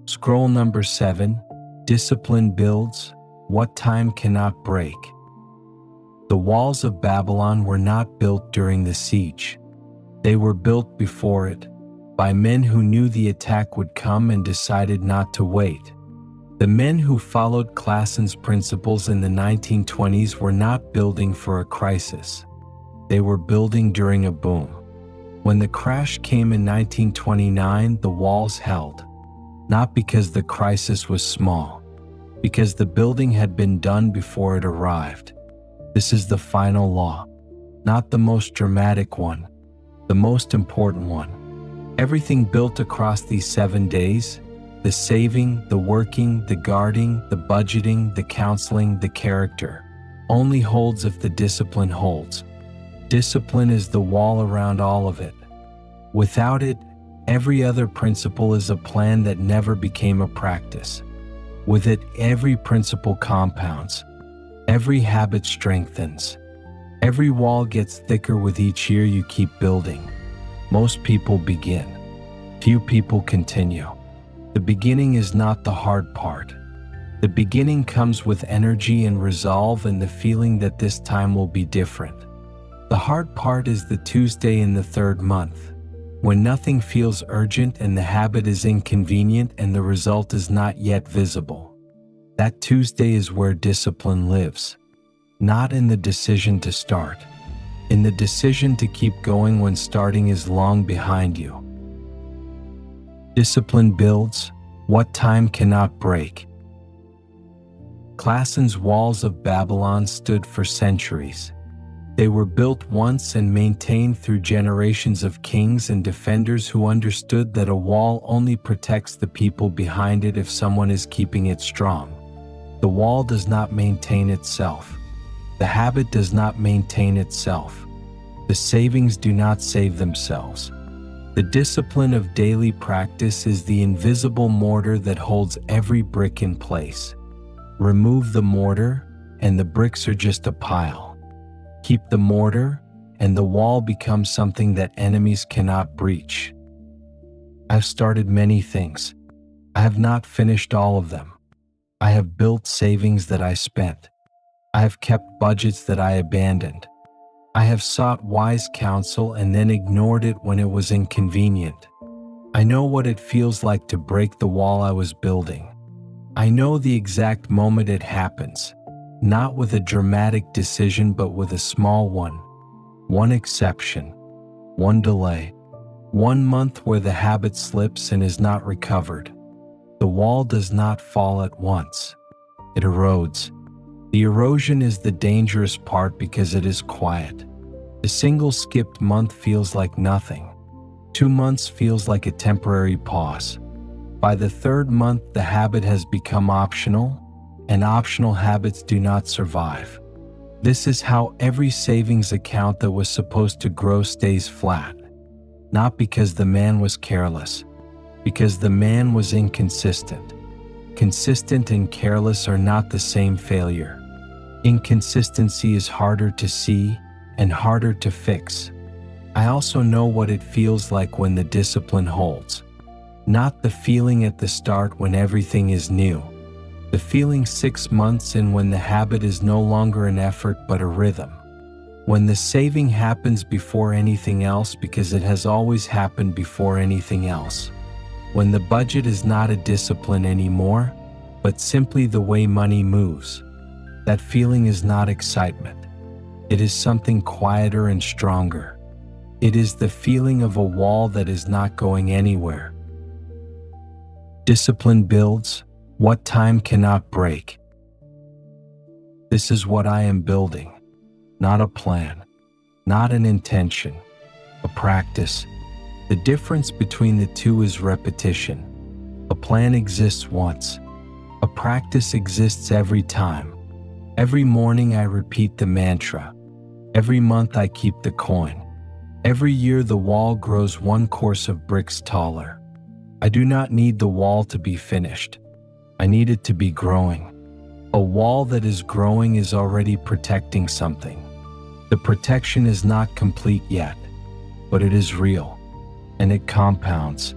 Scroll number 7. Discipline builds what time cannot break. The walls of Babylon were not built during the siege. They were built before it, by men who knew the attack would come and decided not to wait. The men who followed Clason's principles in the 1920s were not building for a crisis. They were building during a boom. When the crash came in 1929, the walls held, not because the crisis was small, because the building had been done before it arrived. This is the final law, not the most dramatic one, the most important one. Everything built across these 7 days, the saving, the working, the guarding, the budgeting, the counseling, the character, only holds if the discipline holds. Discipline is the wall around all of it. Without it, every other principle is a plan that never became a practice. With it, every principle compounds. Every habit strengthens. Every wall gets thicker with each year you keep building. Most people begin. Few people continue. The beginning is not the hard part. The beginning comes with energy and resolve and the feeling that this time will be different. The hard part is the Tuesday in the 3rd month, when nothing feels urgent and the habit is inconvenient and the result is not yet visible. That Tuesday is where discipline lives, not in the decision to start, in the decision to keep going when starting is long behind you. Discipline builds what time cannot break. Clason's walls of Babylon stood for centuries. They were built once and maintained through generations of kings and defenders who understood that a wall only protects the people behind it if someone is keeping it strong. The wall does not maintain itself. The habit does not maintain itself. The savings do not save themselves. The discipline of daily practice is the invisible mortar that holds every brick in place. Remove the mortar, and the bricks are just a pile. Keep the mortar, and the wall becomes something that enemies cannot breach. I've started many things. I have not finished all of them. I have built savings that I spent. I have kept budgets that I abandoned. I have sought wise counsel and then ignored it when it was inconvenient. I know what it feels like to break the wall I was building. I know the exact moment it happens, not with a dramatic decision but with a small one. One exception, one delay, 1 month where the habit slips and is not recovered. The wall does not fall at once. It erodes. The erosion is the dangerous part because it is quiet. A single skipped month feels like nothing. 2 months feels like a temporary pause. By the 3rd month, the habit has become optional, and optional habits do not survive. This is how every savings account that was supposed to grow stays flat. Not because the man was careless, because the man was inconsistent. Consistent and careless are not the same failure. Inconsistency is harder to see and harder to fix. I also know what it feels like when the discipline holds. Not the feeling at the start when everything is new. The feeling 6 months in when the habit is no longer an effort but a rhythm. When the saving happens before anything else because it has always happened before anything else. When the budget is not a discipline anymore, but simply the way money moves. That feeling is not excitement. It is something quieter and stronger. It is the feeling of a wall that is not going anywhere. Discipline builds what time cannot break. This is what I am building, not a plan, not an intention, a practice. The difference between the two is repetition. A plan exists once. A practice exists every time. Every morning I repeat the mantra. Every month I keep the coin. Every year the wall grows 1 course of bricks taller. I do not need the wall to be finished. I need it to be growing. A wall that is growing is already protecting something. The protection is not complete yet, but it is real, and it compounds.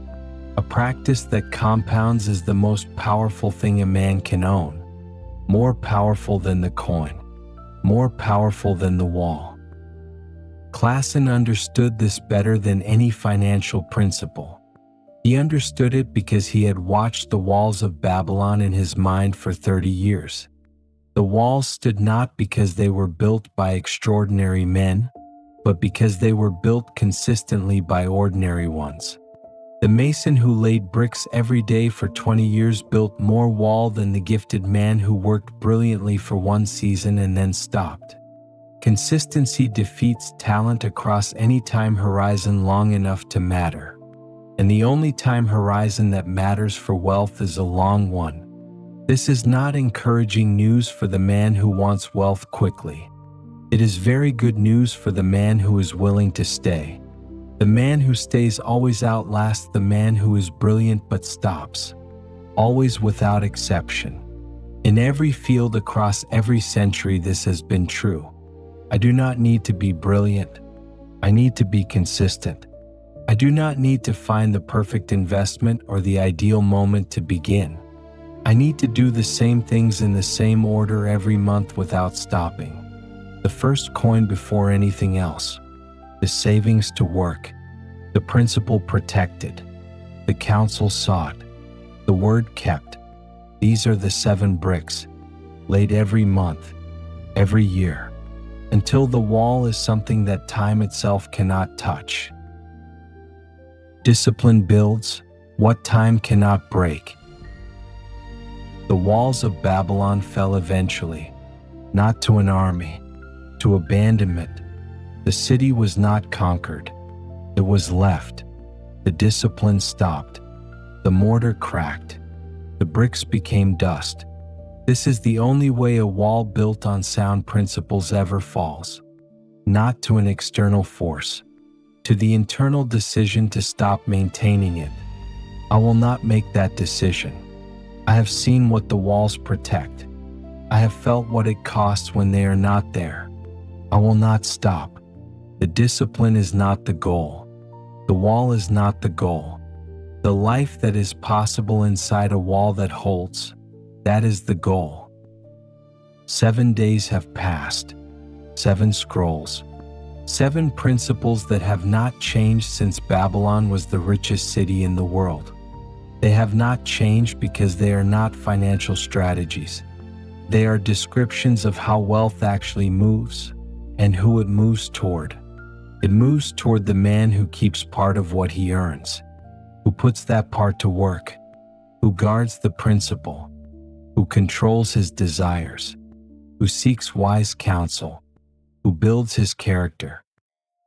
A practice that compounds is the most powerful thing a man can own, more powerful than the coin, more powerful than the wall. Clason understood this better than any financial principle. He understood it because he had watched the walls of Babylon in his mind for 30 years. The walls stood not because they were built by extraordinary men, but because they were built consistently by ordinary ones. The mason who laid bricks every day for 20 years built more wall than the gifted man who worked brilliantly for one season and then stopped. Consistency defeats talent across any time horizon long enough to matter. And the only time horizon that matters for wealth is a long one. This is not encouraging news for the man who wants wealth quickly. It is very good news for the man who is willing to stay. The man who stays always outlasts the man who is brilliant but stops, always without exception. In every field across every century this has been true. I do not need to be brilliant. I need to be consistent. I do not need to find the perfect investment or the ideal moment to begin. I need to do the same things in the same order every month without stopping. The first coin before anything else. The savings to work, the principle protected, the counsel sought, the word kept. These are the 7 bricks, laid every month, every year, until the wall is something that time itself cannot touch. Discipline builds what time cannot break. The walls of Babylon fell eventually, not to an army, to abandonment. The city was not conquered. It was left. The discipline stopped. The mortar cracked. The bricks became dust. This is the only way a wall built on sound principles ever falls. Not to an external force. To the internal decision to stop maintaining it. I will not make that decision. I have seen what the walls protect. I have felt what it costs when they are not there. I will not stop. The discipline is not the goal. The wall is not the goal. The life that is possible inside a wall that holds, that is the goal. 7 days have passed. 7 scrolls. 7 principles that have not changed since Babylon was the richest city in the world. They have not changed because they are not financial strategies. They are descriptions of how wealth actually moves and who it moves toward. It moves toward the man who keeps part of what he earns, who puts that part to work, who guards the principle, who controls his desires, who seeks wise counsel, who builds his character,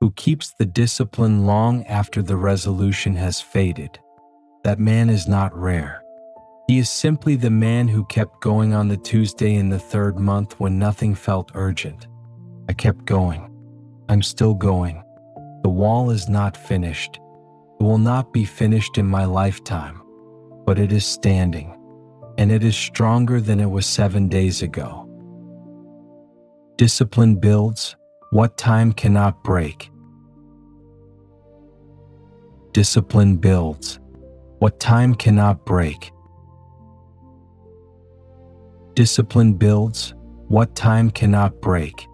who keeps the discipline long after the resolution has faded. That man is not rare. He is simply the man who kept going on the Tuesday in the 3rd month when nothing felt urgent. I kept going. I'm still going. The wall is not finished. It will not be finished in my lifetime, but it is standing, and it is stronger than it was 7 days ago. Discipline builds what time cannot break. Discipline builds what time cannot break. Discipline builds what time cannot break.